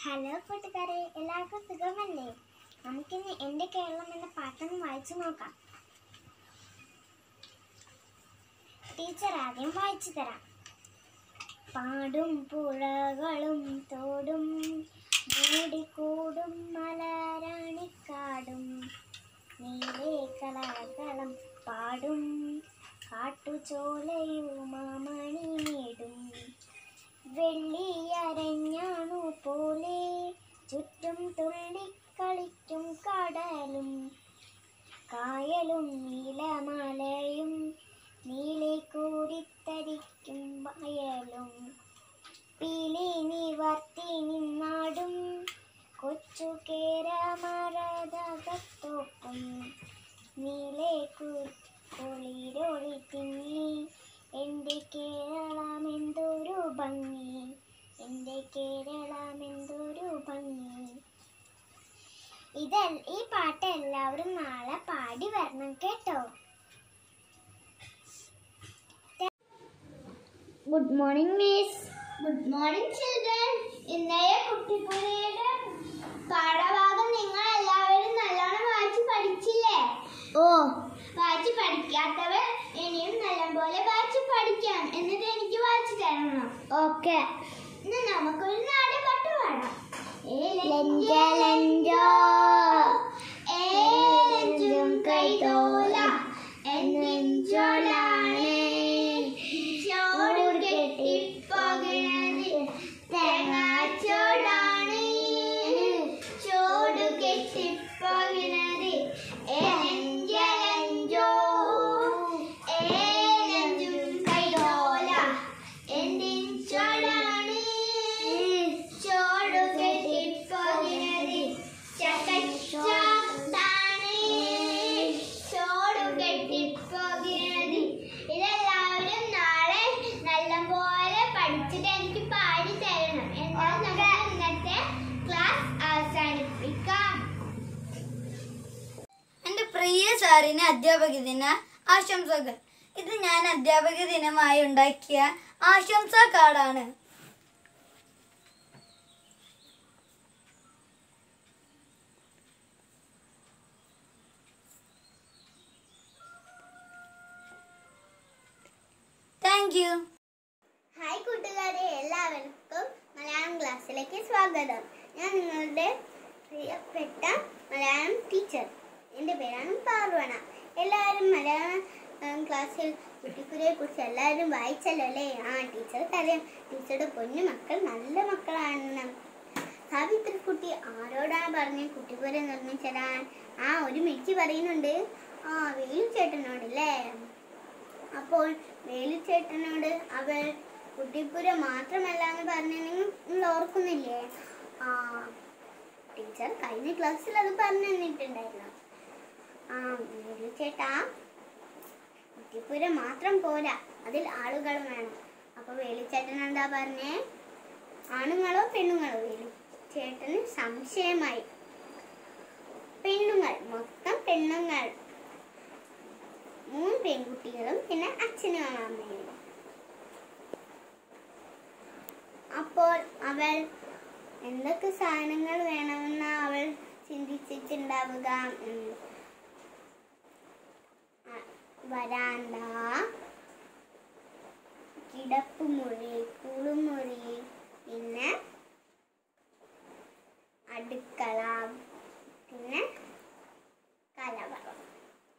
Hello കൂട്ടുകാരെ, എല്ലാവർക്കും സുഖമല്ലേ? നമുക്കിന്ന് എൻ്റെ കേരളം എന്ന പാട്ടൊന്ന് വായിച്ചു നോക്കാം. ടീച്ചർ ആദ്യം വായിച്ചു തരാം. പാടും പുഴകളും തോടും മൂടിക്കൂടും മലരാണിക്കാടും നീലേ കളകളം പാടും കാട്ടുചോലയുമാമണി നീടും വെള്ളിയരഞ്ഞാണു പോലെ ചുറ്റും തുള്ളിക്കളിക്കും കടലും കായലും നീലമലയും നീലെ കൂടിത്തരിക്കും വയലും പീലി നിവർത്തി നിന്നാടും കൊച്ചു കേരമരതകത്തോപ്പും നീലെ കുളിരൊളി തിങ്ങി എൻ്റെ കേരളം എന്തൊരു ഭംഗി, എൻ്റെ കേരളം എന്തൊരു ഭംഗി. ഈ പാട്ട് എല്ലാവരും നാളെ പാടി വരണം കേട്ടോ. Good morning miss. Good morning children. ഇന്നലെ കുട്ടിപ്പുരയുടെ പാഠഭാഗം നിങ്ങൾ എല്ലാവരും നല്ലോണം വായിച്ച് പഠിച്ചില്ലേ? വായിച്ച് പഠിക്കാത്തവർ ഇനിയും നല്ലപോലെ വായിച്ച് പഠിക്കണം. എന്നിട്ട് എനിക്ക് വായിച്ചു തരണം. ഓക്കെ. ഇന്ന് നമുക്കൊരു നാടൻ പാട്ട് പാടാം. ഏലഞ്ചും കൈതോല എന്നെഞ്ചോലാണ് ചോട് കെട്ടിപ്പോകണത് തേങ്ങാച്ചോടാണ് ചോട് കെട്ടിപ്പോകണത് ഏലഞ്ചോ ഏലഞ്ചും കൈതോല എന്നെഞ്ചോടാണ് ചോട് കെട്ടിപ്പോകണത് ചക്കച്ചാത്താണ് ചോട് കെട്ടിപ്പോകണത്. ഇതെല്ലാവരും നാളെ നല്ലപോലെ പഠിച്ചിട്ട് എനിക്ക് പാടി തരണം. എന്നാൽ നമുക്ക് ഇന്നത്തെ ക്ലാസ് അവസാനിപ്പിക്കാം. എൻ്റെ പ്രിയ സാറിന് അധ്യാപക ദിന ആശംസകൾ. ഇത് ഞാൻ അധ്യാപക ദിനമായി ഉണ്ടാക്കിയ ആശംസാ കാർഡാണ്. Thank you. ഹായ് കൂട്ടുകാരെ, എല്ലാവർക്കും മലയാളം ക്ലാസ്സിലേക്ക് സ്വാഗതം. ഞാൻ നിങ്ങളുടെ പ്രിയപ്പെട്ട മലയാളം ടീച്ചർ. എൻ്റെ പേരാണ് പാർവണ. എല്ലാവരും മലയാളം ക്ലാസ്സിൽ കുട്ടിക്കുരയെ കുറിച്ച് എല്ലാവരും വായിച്ചല്ലോ അല്ലേ? ടീച്ചർക്കറിയാം. ടീച്ചറുടെ പൊന്നു മക്കൾ നല്ല മക്കളാണെന്ന്. സാവിത്രി കുട്ടി ആരോടാണ് പറഞ്ഞ് കുട്ടിക്കുര നിർമ്മിച്ചതാൻ? ഒരു മിച്ചി പറയുന്നുണ്ട്. വേലുച്ചേട്ടനോടല്ലേ? അപ്പോൾ വേലുച്ചേട്ടനോട് അവൾ കുട്ടിപ്പുര മാത്രമല്ല എന്ന് പറഞ്ഞ നിങ്ങൾ ഓർക്കുന്നില്ലേ? ടീച്ചർ കഴിഞ്ഞ ക്ലാസ്സിൽ അത് പറഞ്ഞു തന്നിട്ടുണ്ടായിരുന്നു. വേലുച്ചേട്ടാ, കുട്ടിപ്പുര മാത്രം പോരാ, അതിൽ ആളുകളും വേണം. അപ്പൊ വേലുച്ചേട്ടൻ എന്താ പറഞ്ഞേ? ആണുങ്ങളോ പെണ്ണുങ്ങളോ? വേലുച്ചേട്ടന് സംശയമായി. പെണ്ണുങ്ങൾ, മൊത്തം പെണ്ണുങ്ങൾ. 3 പെൺകുട്ടികളും പിന്നെ അച്ഛനും അമ്മയും. അപ്പോൾ അവൾ എന്തൊക്കെ സാധനങ്ങൾ വേണമെന്ന് അവൾ ചിന്തിച്ചിട്ടുണ്ടാവുക? വരാന്ത, കിടപ്പുമുറി, കുളിമുറി, പിന്നെ അടുക്കള, പിന്നെ കലവറ.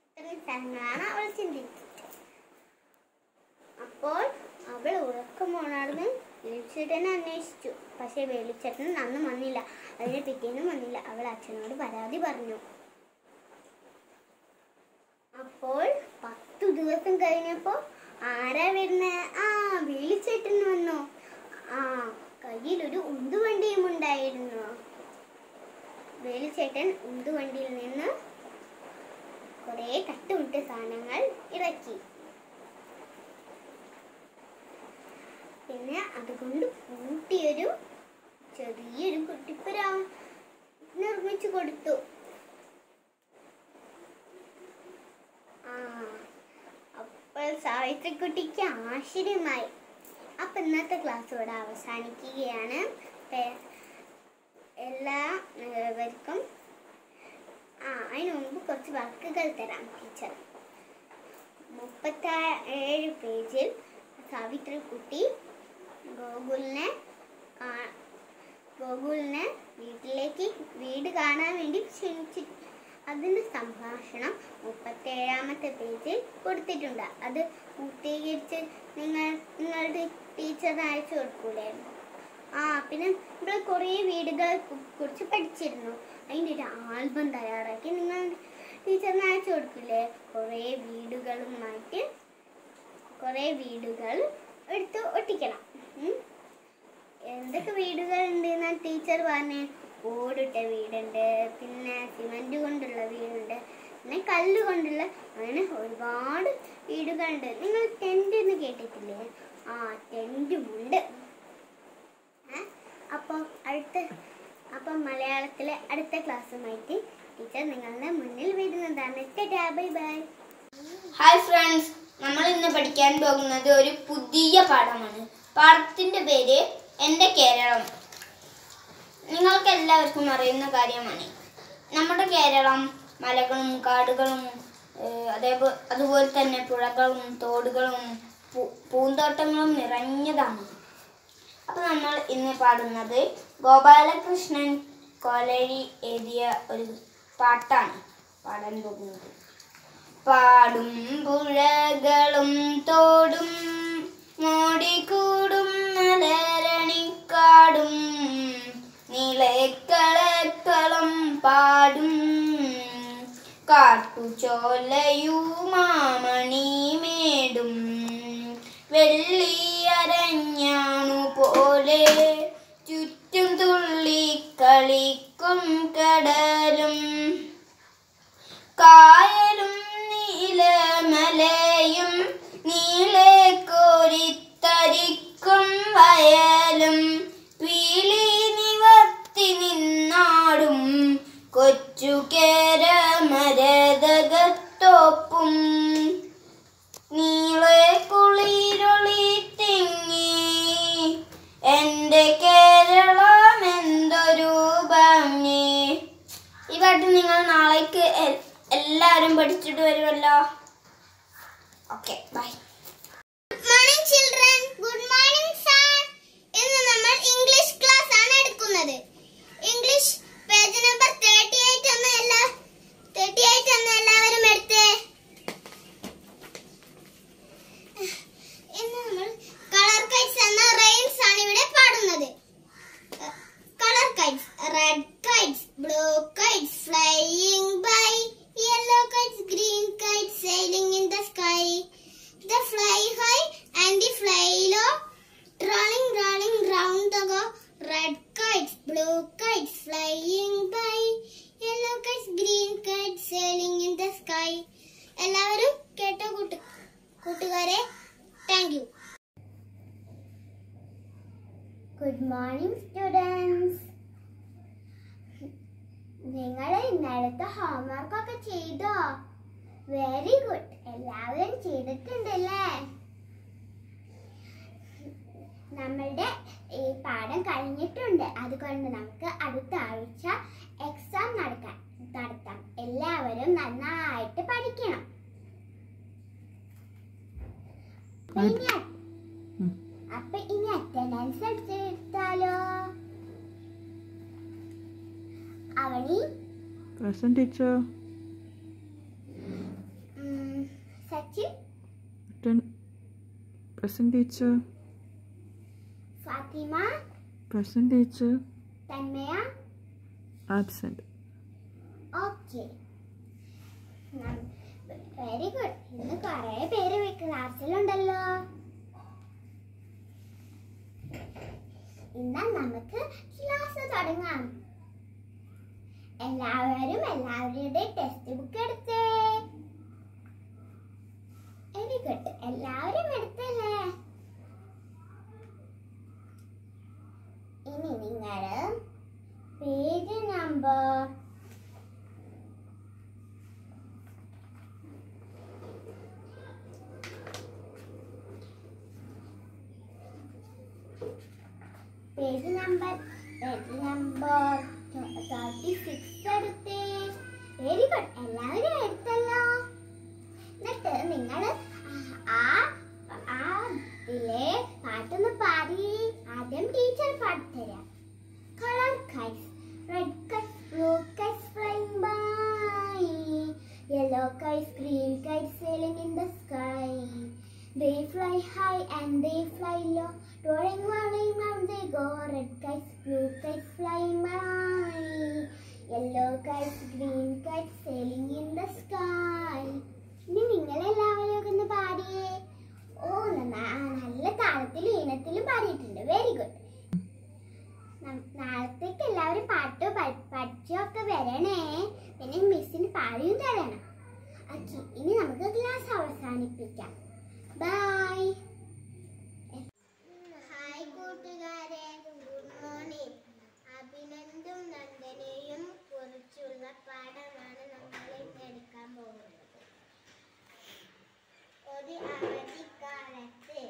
ഇത്രയും സ്ഥലങ്ങളാണ് അവൾ ചിന്തിച്ചത്. അപ്പോൾ അവൾ ഉറക്കമുണർന്ന് വേലുച്ചേട്ടനെ അന്വേഷിച്ചു. പക്ഷെ വേലുച്ചേട്ടൻ അന്ന് വന്നില്ല, അതിന് പിറ്റേന്നും വന്നില്ല. അവൾ അച്ഛനോട് പരാതി പറഞ്ഞു. അപ്പോൾ 10 ദിവസം കഴിഞ്ഞപ്പോ ആരാ വരുന്നേ? വേലുച്ചേട്ടൻ വന്നു. കയ്യിലൊരു ഉന്തുവണ്ടിയും ഉണ്ടായിരുന്നു. വേലുച്ചേട്ടൻ ഉന്തുവണ്ടിയിൽ നിന്ന് കുറെ തട്ടുവിട്ട സാധനങ്ങൾ ഇറക്കി. പിന്നെ അതുകൊണ്ട് കൂട്ടിയൊരു ചെറിയൊരു കുട്ടിപ്പുര നിർമ്മിച്ചു കൊടുത്തു. അപ്പോൾ സാവിത്രിക്കുട്ടിക്ക് ആശ്ചര്യമായി. അപ്പം ഇന്നത്തെ ക്ലാസ് ഇവിടെ അവസാനിക്കുകയാണ്. എല്ലാവർക്കും അതിന് മുമ്പ് കുറച്ച് വർക്കുകൾ തരാം ടീച്ചർ. 37 പേജിൽ സാവിത്രി കുട്ടി ഗോകുലിനെ വീട് കാണാൻ വേണ്ടി ക്ഷണിച്ചു. അതിൻ്റെ സംഭാഷണം 37ാമത്തെ പേജിൽ കൊടുത്തിട്ടുണ്ട്. അത് പൂർത്തീകരിച്ച് നിങ്ങളുടെ ടീച്ചറിന് അയച്ചു കൊടുക്കൂലേ? പിന്നെ ഇവിടെ കുറേ വീടുകളെ കുറിച്ച് പഠിച്ചിരുന്നു. അതിൻ്റെ ഒരു ആൽബം തയ്യാറാക്കി നിങ്ങൾ ടീച്ചറിന് അയച്ചു കൊടുക്കില്ലേ? കുറേ വീടുകൾ എടുത്ത് ഒട്ടിക്കണം. എന്തൊക്കെ വീടുകളുണ്ട് എന്നാണ് ടീച്ചർ പറഞ്ഞേ? ഓടിട്ട വീടുണ്ട്, പിന്നെ സിമന്റ് കൊണ്ടുള്ള വീടുണ്ട്, പിന്നെ കല്ല് കൊണ്ടുള്ള, അങ്ങനെ ഒരുപാട് വീടുകളുണ്ട്. നിങ്ങൾ ടെന്റ് എന്ന് കേട്ടിട്ടില്ലേ? ടെന്റുമുണ്ട്. അപ്പം മലയാളത്തിലെ അടുത്ത ക്ലാസ്സുമായിട്ട് ടീച്ചർ നിങ്ങളുടെ മുന്നിൽ വരുന്നതാണ്. Bye bye. ഹായ് ഫ്രണ്ട്സ്, നമ്മൾ ഇന്ന് പഠിക്കാൻ പോകുന്നത് ഒരു പുതിയ പാഠമാണ്. പാഠത്തിൻ്റെ പേര് എൻ്റെ കേരളം. നിങ്ങൾക്ക് എല്ലാവർക്കും അറിയുന്ന കാര്യമാണ്. നമ്മുടെ കേരളം മലകളും കാടുകളും അതുപോലെ തന്നെ പുഴകളും തോടുകളും പൂന്തോട്ടങ്ങളും നിറഞ്ഞതാണ്. അപ്പോൾ നമ്മൾ ഇന്ന് പാടുന്നത് ഗോപാലകൃഷ്ണൻ കോലഴി എഴുതിയ ഒരു പാട്ടാണ് പാടാൻ പോകുന്നത്. പാടും പുഴകളും തോടും മോടിക്കൂടും മലരണിക്കാടും നീളക്കളക്കളം പാടും കാട്ടുചോലയുമാമണിമേടും വെള്ളിയരഞ്ഞാണു പോലെ ചുറ്റും തുള്ളി കളിക്കും കടലും കായലും നീലമലയും നീളെ കോരിത്തരിക്കും വയലും പീലി നിവർത്തി നിന്നാടും കൊച്ചു കേരമരതകത്തോപ്പും നീളെ കുളിരൊളി തിങ്ങി എൻ്റെ കേരളം എന്തൊരു ഭംഗി. ഈ പാട്ട് നിങ്ങൾ നാളേക്ക് എല്ലാവരും പഠിച്ചിട്ട് വരുമല്ലോ. Okay, bye. Good morning children. Good morning sir. ഇന്ന് നമ്മൾ ഇംഗ്ലീഷ് ക്ലാസ് ആണ് എടുക്കുന്നത്. ഇംഗ്ലീഷ് പേജ് നമ്പർ 38 എന്ന് എല്ലാവരും എടുത്തേ. ഇന്ന് നമ്മൾ കളർ കൈറ്റ്സ് എന്ന റൈംസ് ആണ് ഇവിടെ പാടുന്നത്. Colour Kites. Red Kites, blue Kites flying by, yellow kites, green kites sailing in the sky. They fly high and they fly low, rolling round the go. Red kites, blue kites flying by, yellow kites, green kites sailing in the sky. എല്ലാവരും കേട്ടോ കൂട്ടുകാരെ? Thank you. Good morning students. നിങ്ങൾ ഇന്നലത്തെ homework ഒക്കെ ചെയ്തോ? Very good. എല്ലാവരും ചെയ്തിട്ടുണ്ടല്ലേ? നമ്മളുടെ ഈ പാഠം കഴിഞ്ഞിട്ടുണ്ട്. അതുകൊണ്ട് നമുക്ക് അടുത്ത ആഴ്ച എക്സാം നടത്താം. എല്ലാവരും നന്നായിട്ട് പഠിക്കണം. അപ്പൊ ഇനി അറ്റൻഡൻസ് എടുത്താലോ? Avani present teacher. Sachin Present teacher. Fathima Present teacher. Tanmaya Absent. Okay, very good. ഇന്ന് കുറെ പേര് ക്ലാസ്സിലുണ്ടല്ലോ. ഇന്ന് നമുക്ക് ക്ലാസ് തുടങ്ങാം. എല്ലാവരും എല്ലാവരുടെ ടെക്സ്റ്റ് ബുക്ക് എടുത്തേ. Very good. എല്ലാവരും എടുത്തല്ലേ? ഇനി നിങ്ങൾ പേജ് നമ്പർ പേജ് നമ്പർ 36 എടുത്തേ. വെരി ഗുഡ്, എല്ലാവരും എടുത്തല്ലോ. എന്നിട്ട് നിങ്ങൾ ഇതിലെ പാട്ടൊന്ന് പാടി. ആദ്യം ടീച്ചർ പാടിത്തരാം. Colour kites, red kites, blue kites flying by, yellow kites, green kites sailing in the sky. They fly high and they fly low, rolling round they go. Red kites, blue kites flying by, yellow kites, green kites sailing in the sky. ഇനി നിങ്ങളെല്ലാവരും ഒന്ന് പാടിയേ. നല്ല താളത്തിലും ഈണത്തിലും പാടിയിട്ടുണ്ട്. Very good. നാളത്തേക്ക് എല്ലാവരും പാട്ട് പഠിച്ചൊക്കെ വരണേ. പിന്നെ മിസ്സിന് പാടിയും തരണം. ഓക്കെ, ഇനി നമുക്ക് ക്ലാസ് അവസാനിപ്പിക്കാം. ബൈ. ഹായ് കൂട്ടുകാരെ, ഗുഡ് മോർണിംഗ്. അഭിനന്ദും നന്ദനെയും കുറിച്ചുള്ള പാഠമാണ് നമ്മൾ ഇന്ന് എടുക്കാൻ പോകുന്നത്. ഒരു അവധിക്കാലത്ത്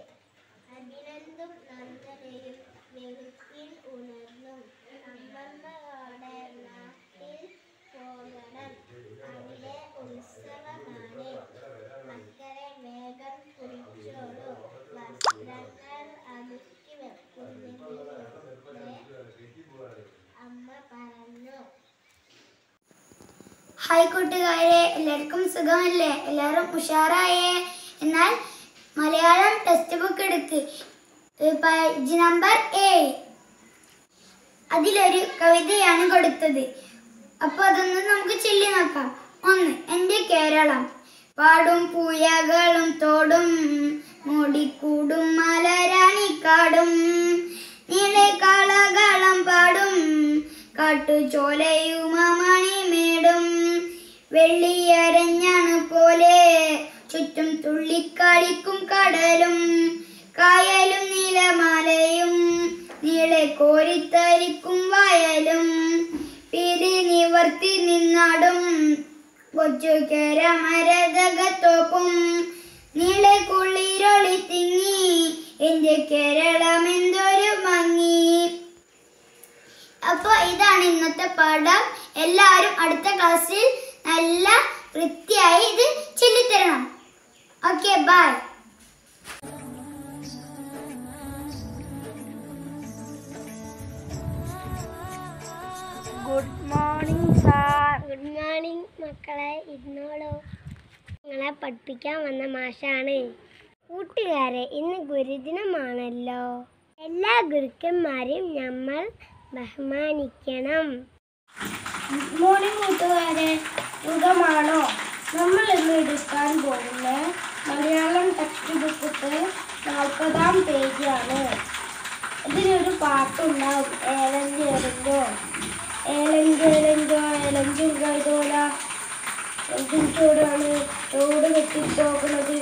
അഭിനന്ദും നന്ദനയും വെളുപ്പിൽ ഉണർന്നു. അമ്മമ്മയോടെ നാട്ടിൽ പോകണം, അവിടെ ഉത്സവമാണ്. മക്കളെ വേഗം കുളിച്ചോളൂ, വസ്ത്രങ്ങൾ അടുക്കി വെക്കുന്നതിലൂടെ അമ്മ പറഞ്ഞു. ഹായ് കൂട്ടുകാരെ, എല്ലാവർക്കും സുഖമല്ലേ? എല്ലാവരും ഉഷാറായേ? എന്നാൽ മലയാളം ടെക്സ്റ്റ് ബുക്ക് എടുക്ക്, പേജ് നമ്പർ 7. അതിലൊരു കവിതയാണ് കൊടുത്തത്. അപ്പോൾ അതൊന്ന് നമുക്ക് ചൊല്ലി നോക്കാം. 1. എൻ്റെ കേരളം. പാടും പുഴകളും തോടും മൂടിക്കൂടും മലരാണിക്കാടും, നീളെ കളകളം പാടും കാട്ടുചോലയും മണിമേടും, വെള്ളിയരഞ്ഞാണ് പോലെ ചുറ്റും തുള്ളിക്കളിക്കും കടലും, കായലും നീലമലയും നീളെ കോരിത്തരിക്കും വയലും, പിരി നിവർത്തി നിന്നാടും കൊച്ചു കേരമരതകത്തോപ്പും, നീളെ കുളിരൊളി തിങ്ങി എൻ്റെ കേരളം എന്തൊരു ഭംഗി. അപ്പോൾ ഇതാണ് ഇന്നത്തെ പാഠം. എല്ലാവരും അടുത്ത ക്ലാസ്സിൽ നല്ല വൃത്തിയായി ഇത് ചൊല്ലിത്തരണം. Okay, bye. Good morning sir. Good morning മക്കളെ, ഇരുന്നോളൂ. നിങ്ങളെ പഠിപ്പിക്കാൻ വന്ന മാഷാണ്. കൂട്ടുകാരെ, ഇന്ന് ഗുരുദിനമാണല്ലോ. എല്ലാ ഗുരുക്കന്മാരെയും നമ്മൾ ബഹുമാനിക്കണം. ഗുഡ് മോർണിംഗ് കൂട്ടുകാരെ, സുഖമാണോ? നമ്മൾ ഇന്ന് എടുക്കാൻ പോകുന്ന മലയാളം ടെക്സ്റ്റ് ബുക്ക് 40-ാം പേജാണ്. ഇതിലൊരു പാട്ടുണ്ടാവും. ഏലഞ്ചേലഞ്ചോ ഏലഞ്ചേലഞ്ചോ ഏലഞ്ചും കൈതോല, എന്തും ചോടാണ് ചോട് കെട്ടിപ്പോകുന്നത്,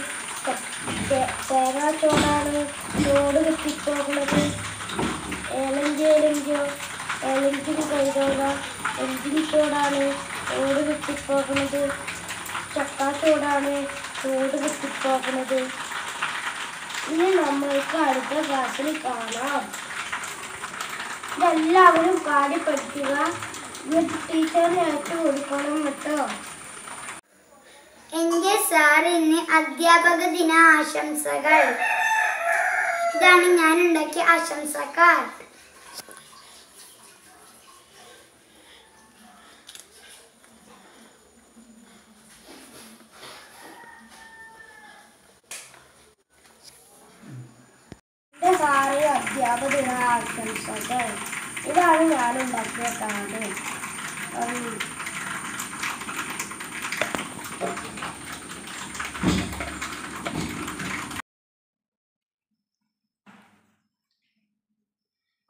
തേങ്ങാച്ചോടാണ് ചോട് കെട്ടിപ്പോകുന്നത്. ഏലഞ്ചേലഞ്ചോ ഏലഞ്ചും കൈതോല, എന്തും ചോടാണ് ചോട് കെട്ടിപ്പോകുന്നത്, ചക്കാച്ചോടാണ് ചോട് കെട്ടിപ്പോകുന്നത്. ഇനി നമ്മൾക്ക് അടുത്ത ക്ലാസ്സിൽ കാണാം. ഇതെല്ലാവരും പാടി പഠിക്കുക. ടീച്ചറിന് ഏറ്റു കൊടുക്കണം കേട്ടോ. എന്റെ സാറിന് അധ്യാപക ദിന ആശംസകൾ. ഇതാണ് ഞാൻ ഉണ്ടാക്കിയ ആശംസ കാർഡ്. എന്റെ സാറ് അധ്യാപക ദിന ആശംസകൾ. ഇതാണ് ഞാൻ ഉണ്ടാക്കിയ കാർഡ്.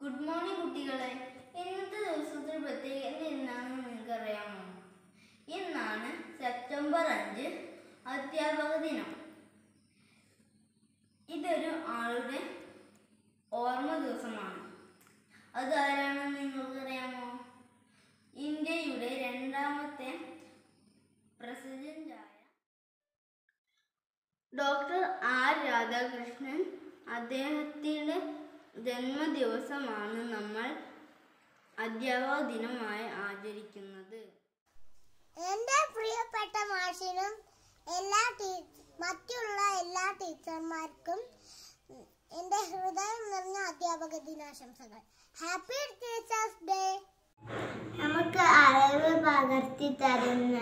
ഗുഡ് മോർണിംഗ് കുട്ടികളെ. ഇന്നത്തെ ദിവസത്തിൽ പ്രത്യേകത എന്നാണെന്ന് നിങ്ങൾക്കറിയാമോ? ഇന്നാണ് സെപ്റ്റംബർ 5 അധ്യാപക ദിനം. ഇതൊരു ആളുടെ ഓർമ്മ ദിവസമാണ്. അതാരാണെന്ന് നിങ്ങൾക്കറിയാമോ? ഇന്ത്യയുടെ 2ാമത്തെ പ്രസിഡന്റായ ഡോക്ടർ ആർ രാധാകൃഷ്ണൻ. അദ്ദേഹത്തിൻ്റെ ജന്മദിവസമാണ് നമ്മൾ അധ്യാപക ദിനമായി ആചരിക്കുന്നത്? എൻ്റെ പ്രിയപ്പെട്ട മാഷിനും മറ്റുള്ള എല്ലാ ടീച്ചർമാർക്കും എൻ്റെ ഹൃദയം നിറഞ്ഞ അധ്യാപക ദിനാശംസകൾ. Happy teachers day. നമുക്ക് അറിവ് പകർത്തി തരുന്ന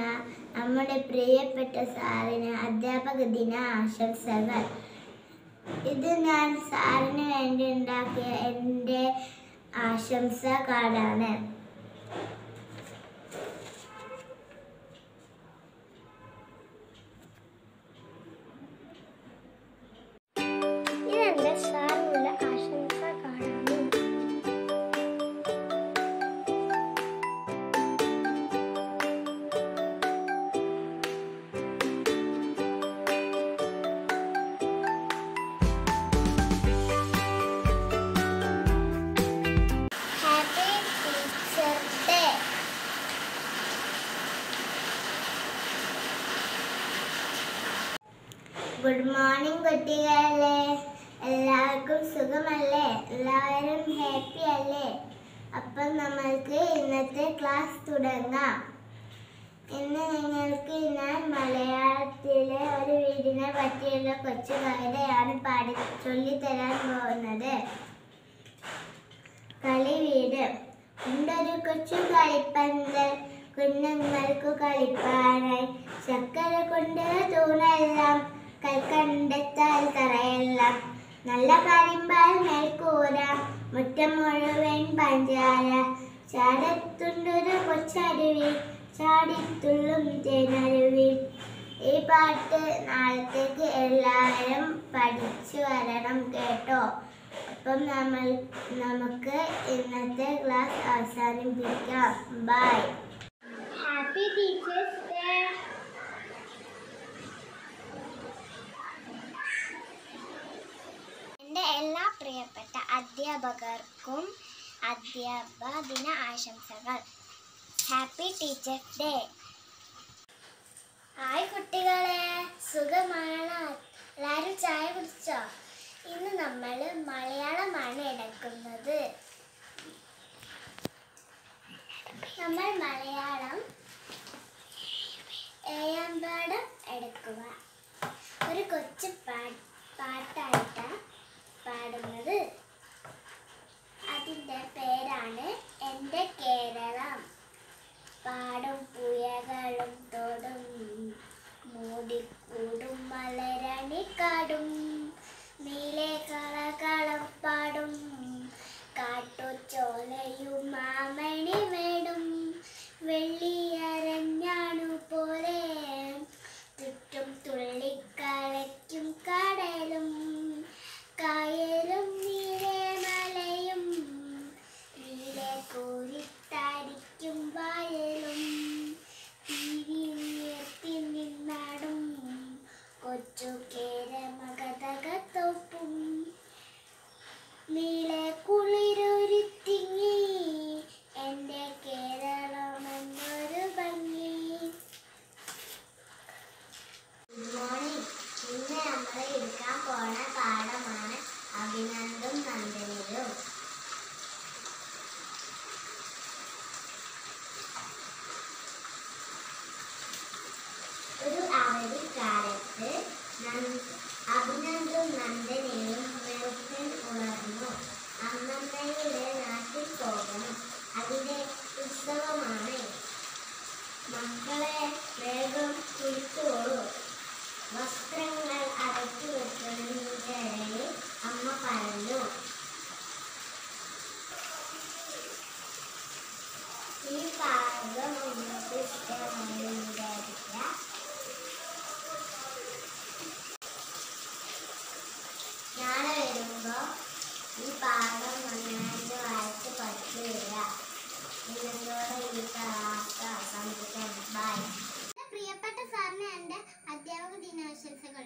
നമ്മുടെ പ്രിയപ്പെട്ട സാറിന് അധ്യാപക ദിന ആശംസകൾ. ഇത് ഞാൻ സാറിന് വേണ്ടി ഉണ്ടാക്കിയ എൻ്റെ ആശംസ കാർഡാണ്. ഇതെന്റെ സാറിനുള്ള ആശംസ കാർഡാണ്. ഗുഡ് മോർണിംഗ് കുട്ടികളെ, എല്ലാവർക്കും സുഖമല്ലേ? എല്ലാവരും ഹാപ്പി അല്ലേ? അപ്പം നമ്മൾക്ക് ഇന്നത്തെ ക്ലാസ് തുടങ്ങാം. ഇന്ന് നിങ്ങൾക്ക് ഞാൻ മലയാളത്തിലെ ഒരു വീടിനെ പറ്റിയുള്ള കൊച്ചു കവിതയാണ് ചൊല്ലിത്തരാൻ പോകുന്നത്. കളിവീട്. ഉണ്ടൊരു കൊച്ചു കളിപ്പന്തൽ കുഞ്ഞുങ്ങൾക്കു കളിപ്പാനായി, ചക്കര കൊണ്ട് തൂണെല്ലാം കൽക്കണ്ടെത്താൽ തറയെല്ലാം, നല്ല കരിമ്പാൽ മേൽക്കൂര മുറ്റം മുഴുവൻ പഞ്ചാര, ചാടത്തുണ്ടൊരു കൊച്ചരുവി ചാടിത്തുള്ളും തേനരുവി. ഈ പാട്ട് നാളത്തേക്ക് എല്ലാവരും പഠിച്ചു വരണം കേട്ടോ. അപ്പം നമുക്ക് ഇന്നത്തെ ക്ലാസ് അവസാനിപ്പിക്കാം. ബൈ. Happy teachers day. എൻ്റെ എല്ലാ പ്രിയപ്പെട്ട അധ്യാപകർക്കും അധ്യാപക ദിന ആശംസകൾ. Happy teachers day. ഹായ് കുട്ടികളെ, സുഖമാണോ? എല്ലാവരും ചായ കുടിച്ചോ? ഇന്ന് നമ്മൾ മലയാളമാണ് എടുക്കുന്നത്. നമ്മൾ മലയാളം ഏഴാം പാഠം എടുക്കുക. ഒരു കൊച്ചു പാട്ടായിട്ടാണ് പാടുന്നത്. അതിൻ്റെ പേരാണ് എൻ്റെ കേരളം. പാടും പുഴകളും തോടും മൂടിക്കൂടും മലരണിക്കാടും, നീലെ കളകളം പാടും കാട്ടുചോലയും മാമണി മേടും, വെള്ളിയരഞ്ഞാണു പോലെ ചുറ്റും തുള്ളിക്കളയ്ക്കും കടലും കായലും, നീലെ മലയും നീലെ കോരിത്തരിക്കും വയലും, ഉയർത്തി നിന്നാടും കൊച്ചു കേരമകതകത്തൊപ്പും, നീലെ കുളിരൊരുത്തിങ്ങി എൻ്റെ കേരളം എന്നൊരു ഭംഗി. Good morning. ഇന്ന് നമ്മൾ എടുക്കാൻ പോണ പാഠമാണ് അഭിനന്ദും നന്ദനിയും. ഒരു അവധിക്കാലത്ത് അഭിനന്ദും നന്ദനിയും വെളുപ്പിൻ ഉണർന്നു. അമ്മമ്മയുടെ നാട്ടിൽ പോകണം, അവിടെ ഉത്സവമാണ്. മക്കളെ വേഗം കുളിച്ചോളൂ, വസ്ത്രങ്ങൾ അടച്ചു വെക്കുന്നതിനിടയിൽ അമ്മ പറഞ്ഞു. ഈ പാഠം നിങ്ങൾക്ക് ഇഷ്ടമായി വിചാരിക്കാം. നാളെ വരുമ്പോൾ ഈ പാഠം നന്നായിട്ട് വായിച്ച് പഠിച്ചു വരിക. ഇന്നത്തോടെ ഈ ക്ലാസ് അവസാനിപ്പിക്കാം. ബൈ. പ്രിയപ്പെട്ട സാറിന് എൻ്റെ അധ്യാപക ദിനാശംസകൾ.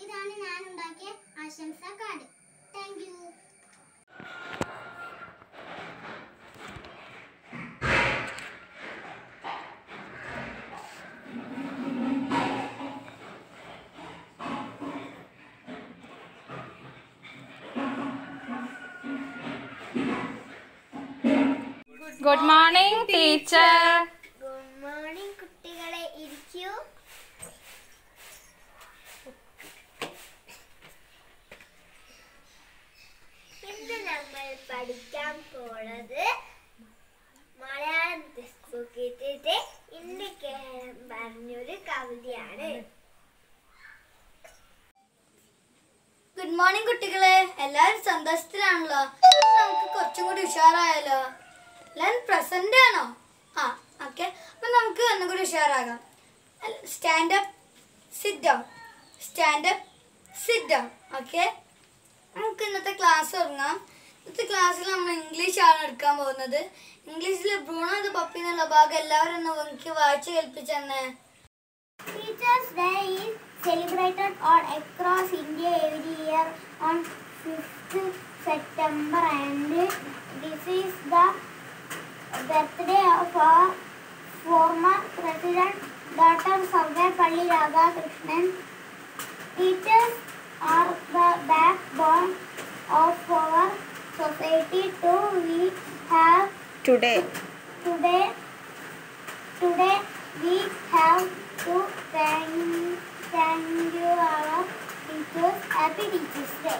ഇതാണ് ഞാൻ ഉണ്ടാക്കിയ ആശംസാ card. Thank you. Good morning, teacher. Good morning കുട്ടികളെ, ഇരിക്കൂ. ഇന്ന് നമ്മൾ പഠിക്കാൻ പോണത് മലയാളം ടെക്സ്റ്റ് ബുക്കിന്റെ ഇന്ന് കേരളം പറഞ്ഞൊരു കവിതയാണ്. ഗുഡ് മോർണിംഗ് കുട്ടികളെ, എല്ലാവരും സന്തോഷത്തിലാണല്ലോ. നമുക്ക് കുറച്ചും കൂടി ഉഷാറായാലോ? എല്ലാവരും പ്രസന്റ് ആണോ? ആ ഓക്കെ. അപ്പൊ നമുക്ക് ഒന്നുകൂടി ഉഷാറാകാം. Stand up, sit down, stand up, sit down. Okay, നമുക്ക് ഇന്നത്തെ ക്ലാസ് തുടങ്ങാം. ഇന്നത്തെ ക്ലാസ്സിൽ നമ്മൾ ഇംഗ്ലീഷാണ് എടുക്കാൻ പോകുന്നത്. ഇംഗ്ലീഷിൽ ബ്രൂണോ ദ പപ്പി എന്നുള്ള ഭാഗം എല്ലാവരും ഒന്ന് എനിക്ക് വായിച്ച് കേൾപ്പിച്ചെന്നെ. Teachers' Day is celebrated all across India every year on 5th September, and this is the birthday of our former President Dr. Sarvepalli Radhakrishnan. Teachers are the backbone of our society too. We have Today. we have to thank you our teachers. Happy Teachers' Day.